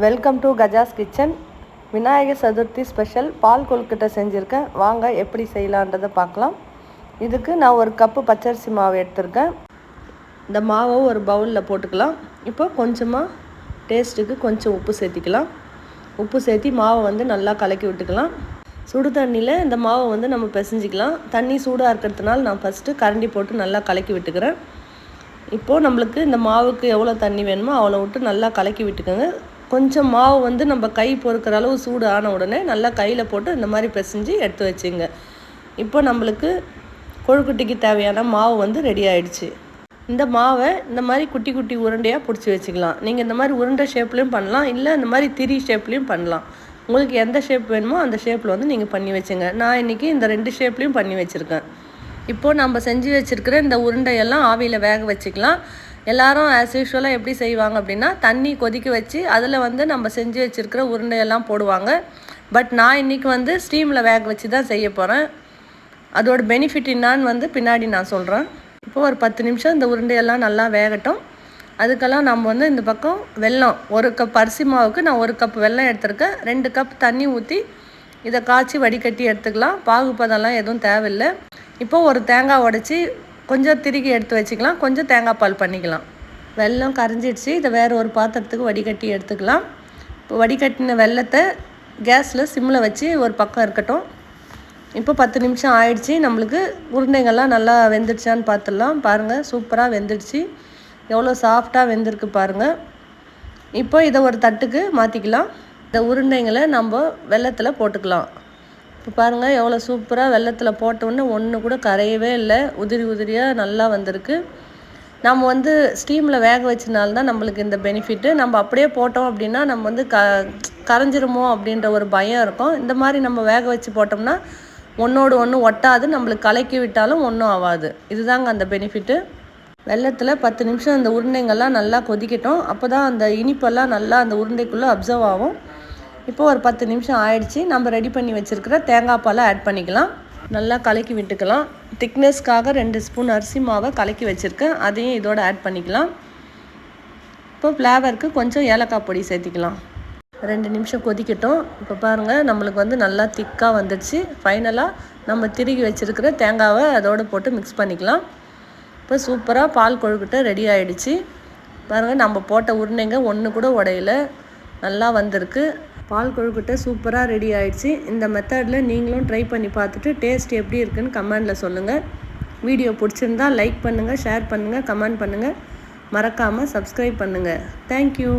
Welcome to Gaja's kitchen. Vinayagar Chaturthi special பால் கொழுக்கட்டை செஞ்சுருக்கேன். வாங்க எப்படி செய்யலான்றதை பார்க்கலாம். இதுக்கு நான் ஒரு கப்பு பச்சரிசி மாவு எடுத்திருக்கேன். இந்த மாவை ஒரு பவுலில் போட்டுக்கலாம். இப்போ கொஞ்சமாக டேஸ்ட்டுக்கு கொஞ்சம் உப்பு சேர்த்திக்கலாம். உப்பு சேர்த்தி மாவை நல்லா கலக்கி விட்டுக்கலாம். சுடு தண்ணியில் இந்த மாவை நம்ம பிசைஞ்சிக்கலாம். தண்ணி சூடாக இருக்கிறதுனால நான் ஃபஸ்ட்டு கரண்டி போட்டு நல்லா கலக்கி விட்டுக்கிறேன். இப்போது நம்மளுக்கு இந்த மாவுக்கு எவ்வளோ தண்ணி வேணுமோ அவ்வளோ விட்டு நல்லா கலக்கி விட்டுக்கோங்க. கொஞ்சம் மாவு நம்ம கை பொறுக்கிற அளவு சூடு ஆன உடனே நல்லா கையில் போட்டு இந்த மாதிரி பிசைஞ்சு எடுத்து வச்சுங்க. இப்போ நம்மளுக்கு கொழுக்கட்டைக்கு தேவையான மாவு ரெடி ஆகிடுச்சு. இந்த மாவை இந்த மாதிரி குட்டி குட்டி உருண்டையாக பிடிச்சி வச்சுக்கலாம். நீங்கள் இந்த மாதிரி உருண்டை ஷேப்லேயும் பண்ணலாம், இல்லை இந்த மாதிரி திரி ஷேப்லேயும் பண்ணலாம். உங்களுக்கு எந்த ஷேப் வேணுமோ அந்த ஷேப்பில் நீங்கள் பண்ணி வச்சுங்க. நான் இன்றைக்கி இந்த 2 ஷேப்லேயும் பண்ணி வச்சுருக்கேன். இப்போது நம்ம செஞ்சு வச்சுருக்கிற இந்த உருண்டையெல்லாம் ஆவியில் வேக வச்சுக்கலாம். எல்லோரும் ஆஸ் யூஷுவலாக எப்படி செய்வாங்க அப்படின்னா, தண்ணி கொதிக்க வச்சு அதில் நம்ம செஞ்சு வச்சுருக்கிற உருண்டையெல்லாம் போடுவாங்க. பட் நான் இன்றைக்கி ஸ்டீமில் வேக வச்சு தான் செய்ய போகிறேன். அதோட பெனிஃபிட் என்னான்னு பின்னாடி நான் சொல்கிறேன். இப்போது ஒரு 10 நிமிஷம் இந்த உருண்டையெல்லாம் நல்லா வேகட்டும். அதுக்கெல்லாம் நம்ம இந்த பக்கம் வெல்லம், 1 கப் அரிசி மாவுக்கு நான் 1 கப் வெல்லம் எடுத்துருக்கேன். 2 கப் தண்ணி ஊற்றி இதை காய்ச்சி வடிகட்டி எடுத்துக்கலாம். பாகுபதெல்லாம் எதுவும் தேவையில்லை. இப்போது ஒரு தேங்காய் உடைச்சி கொஞ்சம் திருகி எடுத்து வச்சுக்கலாம். கொஞ்சம் தேங்காய் பால் பண்ணிக்கலாம். வெல்லம் கரைஞ்சிடுச்சு. இதை வேறு ஒரு பாத்திரத்துக்கு வடிகட்டி எடுத்துக்கலாம். இப்போ வடிகட்டின வெல்லத்தை கேஸில் சிம்மில் வச்சு ஒரு பக்கம் இருக்கட்டும். இப்போ 10 நிமிஷம் ஆயிடுச்சு. நம்மளுக்கு உருண்டைங்கள்லாம் நல்லா வெந்துடுச்சான்னு பார்த்துடலாம். பாருங்கள், சூப்பராக வெந்துடுச்சு. எவ்வளோ சாஃப்டாக வெந்திருக்கு பாருங்கள். இப்போ இதை ஒரு தட்டுக்கு மாற்றிக்கலாம். இந்த உருண்டைங்களை நம்ம வெல்லத்தில் போட்டுக்கலாம். இப்போ பாருங்கள், எவ்வளோ சூப்பராக வெல்லத்தில் போட்டோன்னே ஒன்று கூட கரையவே இல்லை. உதிரி உதிரியாக நல்லா வந்திருக்கு. நம்ம ஸ்டீமில் வேக வச்சனால தான் நம்மளுக்கு இந்த பெனிஃபிட்டு. நம்ம அப்படியே போட்டோம் அப்படின்னா நம்ம கரைஞ்சிருமோ அப்படின்ற ஒரு பயம் இருக்கும். இந்த மாதிரி நம்ம வேக வச்சு போட்டோம்னா ஒன்றோடு ஒன்று ஒட்டாது. நம்மளுக்கு கலக்கி விட்டாலும் ஒன்றும் ஆகாது. இதுதாங்க அந்த பெனிஃபிட்டு. வெல்லத்தில் 10 நிமிஷம் அந்த உருண்டைங்கள்லாம் நல்லா கொதிக்கட்டும். அப்போ தான் அந்த இனிப்பெல்லாம் நல்லா அந்த உருண்டைக்குள்ளே அப்சர்வ் ஆகும். இப்போது ஒரு 10 நிமிஷம் ஆயிடுச்சு. நம்ம ரெடி பண்ணி வச்சுருக்கிற தேங்காய் பாலை ஆட் பண்ணிக்கலாம். நல்லா கலக்கி விட்டுக்கலாம். திக்னஸ்க்காக 2 ஸ்பூன் அரிசி மாவை கலக்கி வச்சுருக்கேன். அதையும் இதோடு ஆட் பண்ணிக்கலாம். இப்போ ஃப்ளேவருக்கு கொஞ்சம் ஏலக்காய் பொடி சேர்த்திக்கலாம். 2 நிமிஷம் கொதிக்கட்டும். இப்போ பாருங்கள், நம்மளுக்கு நல்லா திக்காக வந்துடுச்சு. ஃபைனலாக நம்ம திருகி வச்சுருக்கிற தேங்காவை அதோடு போட்டு மிக்ஸ் பண்ணிக்கலாம். இப்போ சூப்பராக பால் கொழுக்கட்டை ரெடி ஆகிடுச்சு. பாருங்கள், நம்ம போட்ட உருண்டைங்க ஒன்று கூட உடையில, நல்லா வந்திருக்கு. பால் கொழுக்கட்டை சூப்பராக ரெடி ஆகிடுச்சு. இந்த மெத்தடில் நீங்களும் ட்ரை பண்ணி பார்த்துட்டு டேஸ்ட் எப்படி இருக்குன்னு கமெண்டில் சொல்லுங்கள். வீடியோ பிடிச்சிருந்தா லைக் பண்ணுங்கள், ஷேர் பண்ணுங்கள், கமெண்ட் பண்ணுங்கள். மறக்காமல் சப்ஸ்கிரைப் பண்ணுங்கள். தேங்க்யூ.